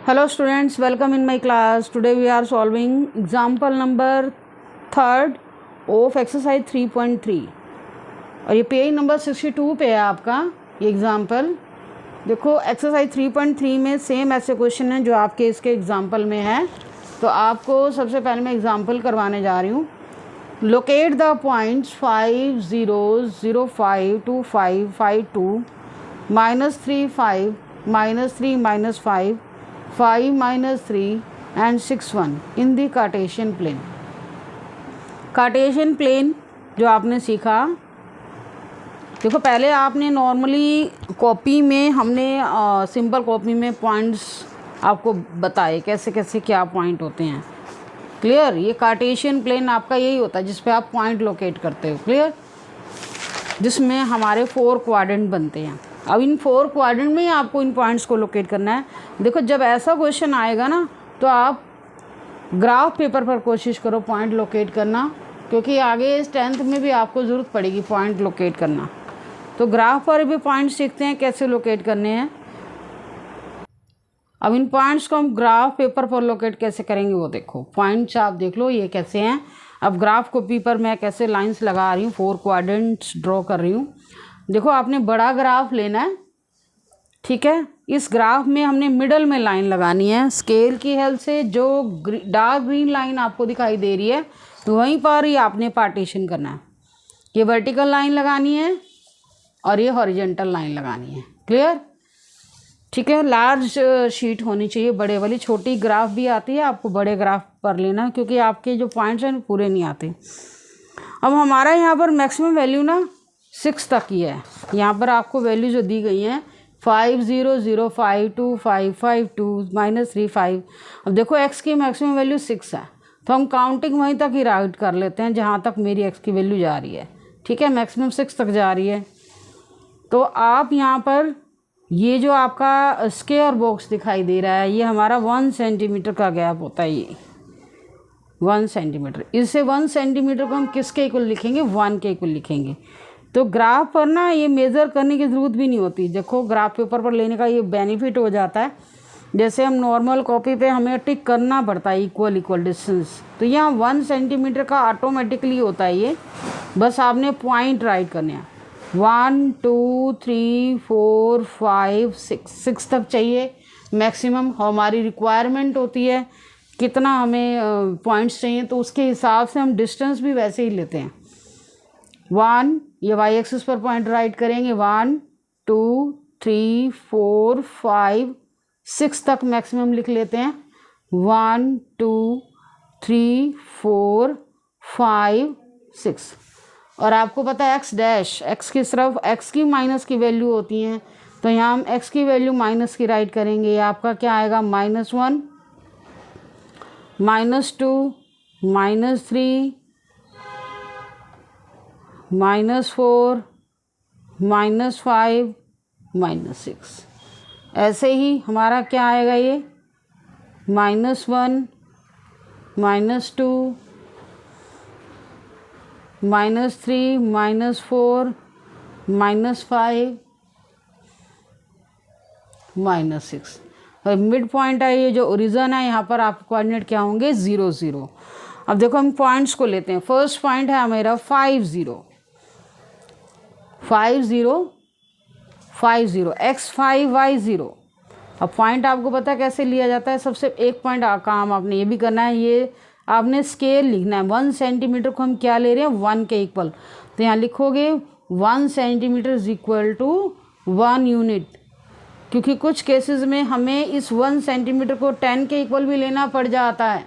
Hello students, welcome in my class. Today we are solving example number 3rd of exercise 3.3 और ये page number 62 पे है आपका ये एग्जाम्पल। देखो एक्सरसाइज 3.3 में सेम ऐसे क्वेश्चन हैं जो आपके इसके एग्जाम्पल में है। तो आपको सबसे पहले मैं एग्जाम्पल करवाने जा रही हूँ। Locate the points 5 0 0 5 2 5 5 2 -3 5 -3 -5 5 -3 and 6 1 in the Cartesian plane. Cartesian plane जो आपने सीखा, देखो पहले आपने नॉर्मली कॉपी में हमने सिंपल कॉपी में पॉइंट्स आपको बताए कैसे कैसे क्या पॉइंट होते हैं। क्लियर? ये कार्टेशियन प्लेन आपका यही होता है जिस पे आप पॉइंट लोकेट करते हो। क्लियर? जिसमें हमारे 4 क्वाड्रेंट बनते हैं। अब इन 4 क्वाड्रेंट में ही आपको इन पॉइंट्स को लोकेट करना है। देखो जब ऐसा क्वेश्चन आएगा ना तो आप ग्राफ पेपर पर कोशिश करो पॉइंट लोकेट करना, क्योंकि आगे 10th में भी आपको ज़रूरत पड़ेगी पॉइंट लोकेट करना। तो ग्राफ पर भी पॉइंट सीखते हैं कैसे लोकेट करने हैं। अब इन पॉइंट्स को हम ग्राफ पेपर पर लोकेट कैसे करेंगे वो देखो। पॉइंट्स आप देख लो ये कैसे हैं। अब ग्राफ कॉपी पर मैं कैसे लाइंस लगा रही हूँ, 4 क्वाड्रेंट्स ड्रॉ कर रही हूँ। देखो आपने बड़ा ग्राफ लेना है, ठीक है। इस ग्राफ में हमने मिडल में लाइन लगानी है स्केल की हेल्प से। जो डार्क ग्रीन लाइन आपको दिखाई दे रही है तो वहीं पर ही आपने पार्टीशन करना है। ये वर्टिकल लाइन लगानी है और ये हॉरिजेंटल लाइन लगानी है। क्लियर? ठीक है। लार्ज शीट होनी चाहिए बड़े वाली। छोटी ग्राफ भी आती है, आपको बड़े ग्राफ पर लेना क्योंकि आपके जो पॉइंट्स हैं पूरे नहीं आते। अब हमारा यहाँ पर मैक्सिमम वैल्यू ना 6 तक ही है। यहाँ पर आपको वैल्यू जो दी गई हैं 5 0 0 5 2 5 5 2 -3 5। अब देखो x की मैक्सिमम वैल्यू 6 है तो हम काउंटिंग वहीं तक ही राइट कर लेते हैं जहाँ तक मेरी x की वैल्यू जा रही है। ठीक है, मैक्सिमम 6 तक जा रही है। तो आप यहाँ पर ये जो आपका स्क्वायर बॉक्स दिखाई दे रहा है ये हमारा 1 सेंटीमीटर का गैप होता है। ये 1 सेंटीमीटर, इससे 1 सेंटीमीटर को हम किसके इक्वल लिखेंगे? 1 के इक्वल लिखेंगे। तो ग्राफ पर ना ये मेज़र करने की ज़रूरत भी नहीं होती। देखो ग्राफ पेपर पर लेने का ये बेनिफिट हो जाता है। जैसे हम नॉर्मल कॉपी पे हमें टिक करना पड़ता है इक्वल इक्वल डिस्टेंस, तो यहाँ 1 सेंटीमीटर का ऑटोमेटिकली होता है ये। बस आपने पॉइंट राइट करने हैं 1 2 3 4 5 6 तक चाहिए मैक्सिमम। हमारी रिक्वायरमेंट होती है कितना हमें पॉइंट्स चाहिए, तो उसके हिसाब से हम डिस्टेंस भी वैसे ही लेते हैं। 1 ये वाई एक्सिस पर पॉइंट राइट करेंगे 1 2 3 4 5 6 तक मैक्सिमम लिख लेते हैं। 1 2 3 4 5 6। और आपको पता है एक्स डैश, एक्स की तरफ एक्स की माइनस की वैल्यू होती हैं, तो यहाँ हम एक्स की वैल्यू माइनस की राइट करेंगे। ये आपका क्या आएगा? -1 -2 -3 -4 -5 -6। ऐसे ही हमारा क्या आएगा ये -1 -2 -3 -4 -5 -6। मिड पॉइंट है ये जो ओरिजिन है, यहाँ पर आपके कोऑर्डिनेट क्या होंगे? 0 0। अब देखो हम पॉइंट्स को लेते हैं। फर्स्ट पॉइंट है मेरा 5 0 5 0 5 0 x5 y 0। अब पॉइंट आपको पता है कैसे लिया जाता है। सबसे एक पॉइंट काम आपने ये भी करना है, ये आपने स्केल लिखना है। 1 सेंटीमीटर को हम क्या ले रहे हैं? 1 के इक्वल। तो यहाँ लिखोगे 1 centimetre is equal to 1 unit, क्योंकि कुछ केसेस में हमें इस 1 सेंटीमीटर को 10 के इक्वल भी लेना पड़ जाता है,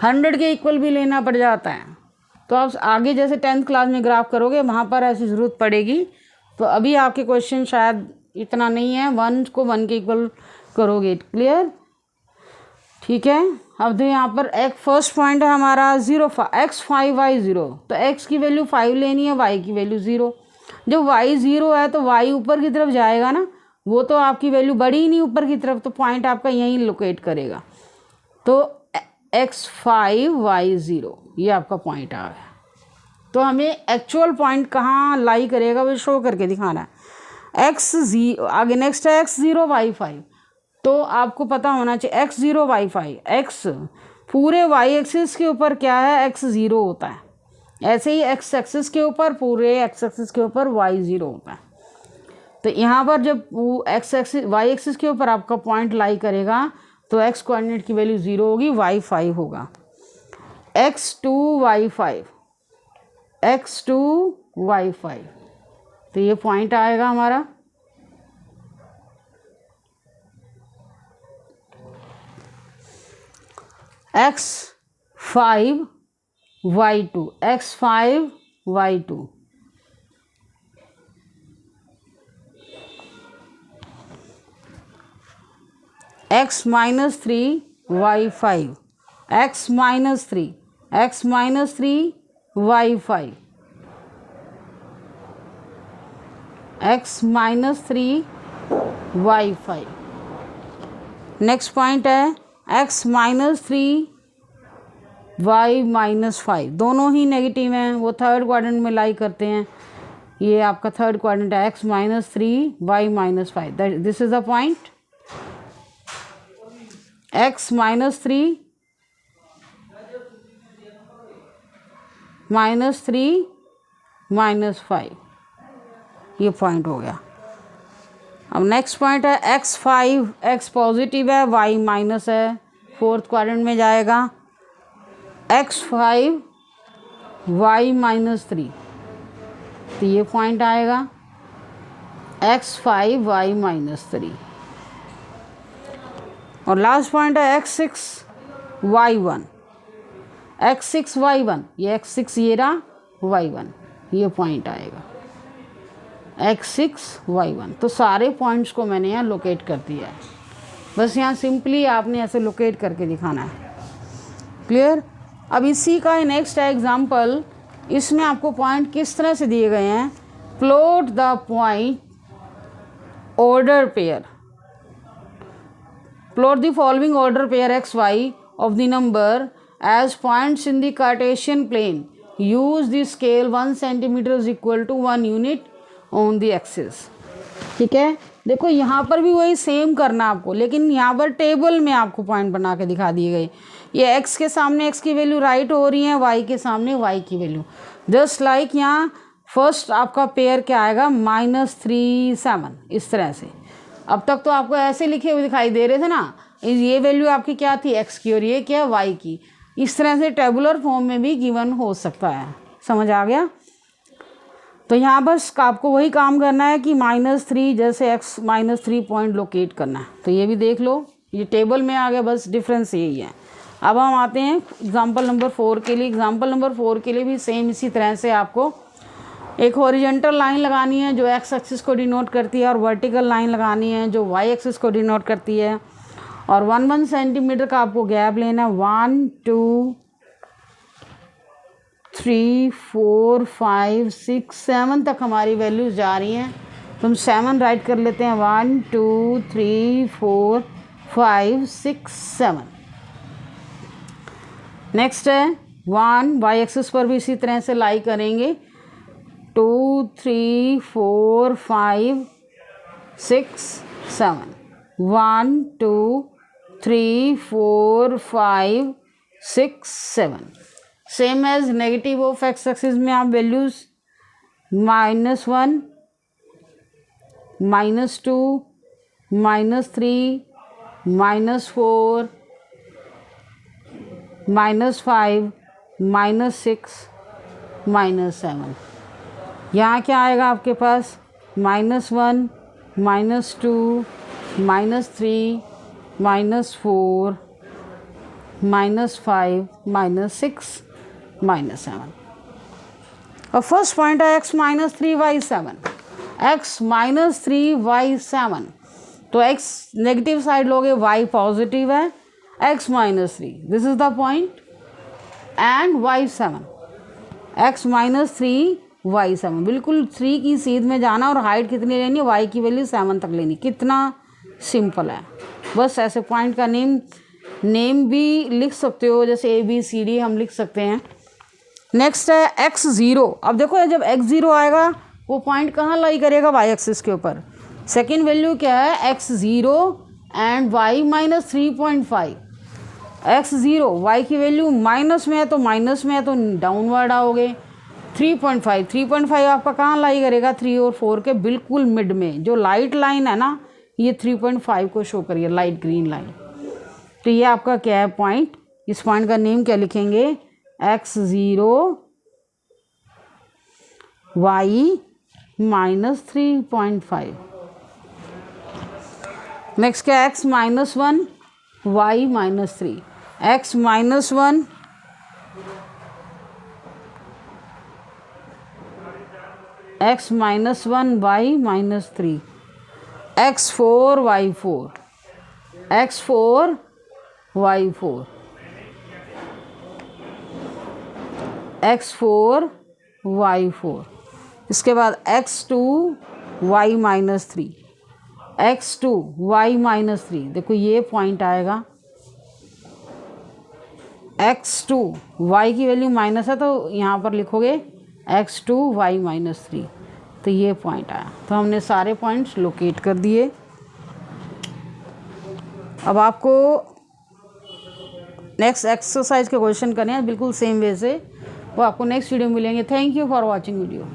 100 के इक्वल भी लेना पड़ जाता है। तो आप आगे जैसे 10th क्लास में ग्राफ करोगे वहाँ पर ऐसी ज़रूरत पड़ेगी। तो अभी आपके क्वेश्चन शायद इतना नहीं है, 1 को 1 के इक्वल करोगे। क्लियर? ठीक है। अब तो यहाँ पर एक फर्स्ट पॉइंट है हमारा 0 x5 y 0। तो x की वैल्यू 5 लेनी है, y की वैल्यू 0। जब y 0 है तो y ऊपर की तरफ जाएगा ना, वो तो आपकी वैल्यू बढ़ी ही नहीं ऊपर की तरफ, तो पॉइंट आपका यहीं लोकेट करेगा। तो x5 y 0 ये आपका पॉइंट आ गया। तो हमें एक्चुअल पॉइंट कहाँ लाई करेगा वो शो करके दिखाना है। x0 आगे नेक्स्ट है x0 y5। तो आपको पता होना चाहिए x0 y5, x पूरे y एक्सिस के ऊपर क्या है, x0 होता है। ऐसे ही x एक्सिस के ऊपर, पूरे x एक्सिस के ऊपर y0 होता है। तो यहाँ पर जब x एक्सिस y एक्सिस के ऊपर आपका पॉइंट लाई करेगा तो x कोऑर्डिनेट की वैल्यू 0 होगी, y5 होगा। x2 y5, x2 y5, तो ये पॉइंट आएगा हमारा। x5 y2, x5 y2, x minus 3 y5, x minus 3, x minus 3 y5, x minus 3 y5। Next point है x minus 3 y minus 5, दोनों ही नेगेटिव हैं, वो थर्ड क्वाड्रेंट में लाई करते हैं। ये आपका थर्ड क्वाड्रेंट है, x minus 3 y minus 5, this is the point. x minus 3 minus 3 minus 5, ये पॉइंट हो गया। अब नेक्स्ट पॉइंट है x5, x पॉजिटिव है, y माइनस है, फोर्थ क्वाड्रेंट में जाएगा। x5 y minus 3, तो ये पॉइंट आएगा x5 y minus 3। और लास्ट पॉइंट है x6 y1, x6 y1, ये x6 ये रहा, y1 ये पॉइंट आएगा x6 y1। तो सारे पॉइंट्स को मैंने यहाँ लोकेट कर दिया है, बस यहाँ सिंपली आपने ऐसे लोकेट करके दिखाना है। क्लियर। अब इसी का नेक्स्ट एग्जाम्पल, इसमें आपको पॉइंट किस तरह से दिए गए हैं। Plot the point order pair, plot the following order pair x y of the number as points in the Cartesian plane, use the scale 1 centimetre is equal to 1 unit on the axis. ठीक है, देखो यहाँ पर भी वही same करना आपको, लेकिन यहाँ पर टेबल में आपको पॉइंट बना के दिखा दिए गए। ये x के सामने x की वैल्यू राइट हो रही है, y के सामने y की वैल्यू। जस्ट लाइक यहाँ फर्स्ट आपका पेयर क्या आएगा, -3 7, इस तरह से। अब तक तो आपको ऐसे लिखे हुए दिखाई दे रहे थे ना, ये वैल्यू आपकी क्या थी, x की, और ये क्या, y की। इस तरह से टेबुलर फॉर्म में भी गिवन हो सकता है। समझ आ गया। तो यहाँ बस आपको वही काम करना है कि -3 जैसे x -3 पॉइंट लोकेट करना है। तो ये भी देख लो, ये टेबल में आ गया, बस डिफरेंस यही है। अब हम आते हैं एग्जाम्पल नंबर 4 के लिए। एग्जाम्पल नंबर 4 के लिए भी सेम इसी तरह से आपको एक हॉरिजॉन्टल लाइन लगानी है जो x एक्सिस को डिनोट करती है, और वर्टिकल लाइन लगानी है जो y एक्सिस को डिनोट करती है, और 1 सेंटीमीटर का आपको गैप लेना है। 1 2 3 4 5 6 7 तक हमारी वैल्यूज जा रही हैं, तो हम 7 राइट कर लेते हैं। 1 2 3 4 5 6 7। नेक्स्ट है 1 y एक्सिस पर भी इसी तरह से लाई करेंगे। 2 3 4 5 6 7। 1 2 3 4 5 6 7। Same as negative of x axis में आप वैल्यूज -1 -2 -3 -4 -5 -6 -7। यहाँ क्या आएगा आपके पास, -1 -2 -3 -4 -5 -6 -7। और फर्स्ट पॉइंट है x -3 y7, x -3 y7। तो x नेगेटिव साइड लोगे, y पॉजिटिव है, x -3, this is the point, and y7, x -3 y7। बिल्कुल 3 की सीध में जाना, और हाइट कितनी लेनी है, y की वैल्यू 7 तक लेनी। कितना सिंपल है। बस ऐसे पॉइंट का नेम भी लिख सकते हो, जैसे ABCD हम लिख सकते हैं। नेक्स्ट है x0। अब देखो जब x0 आएगा वो पॉइंट कहाँ लाई करेगा, y एक्सिस के ऊपर। सेकेंड वैल्यू क्या है, x0 and y minus 3.5, x0 y की वैल्यू माइनस में है तो डाउनवर्ड आओगे। 3.5 आपका कहाँ लाई करेगा, 3 और 4 के बिल्कुल मिड में। जो लाइट लाइन है ना ये 3.5 को शो करिए, लाइट ग्रीन लाइन। तो ये आपका क्या है पॉइंट, इस पॉइंट का नेम क्या लिखेंगे, x0 y माइनस 3.5। नेक्स्ट क्या, x minus 1 y minus 3, x minus 1 x minus 1 y minus 3, x4 y4, x4 y4, x4 y4। इसके बाद x2 y minus 3, x2 y minus 3। देखो ये पॉइंट आएगा, x2 y की वैल्यू माइनस है तो यहाँ पर लिखोगे x2 y माइनस 3, तो ये पॉइंट आया। तो हमने सारे पॉइंट्स लोकेट कर दिए। अब आपको नेक्स्ट एक्सरसाइज के क्वेश्चन करने हैं बिल्कुल सेम वे से, वो आपको नेक्स्ट वीडियो में मिलेंगे। Thank you for watching video.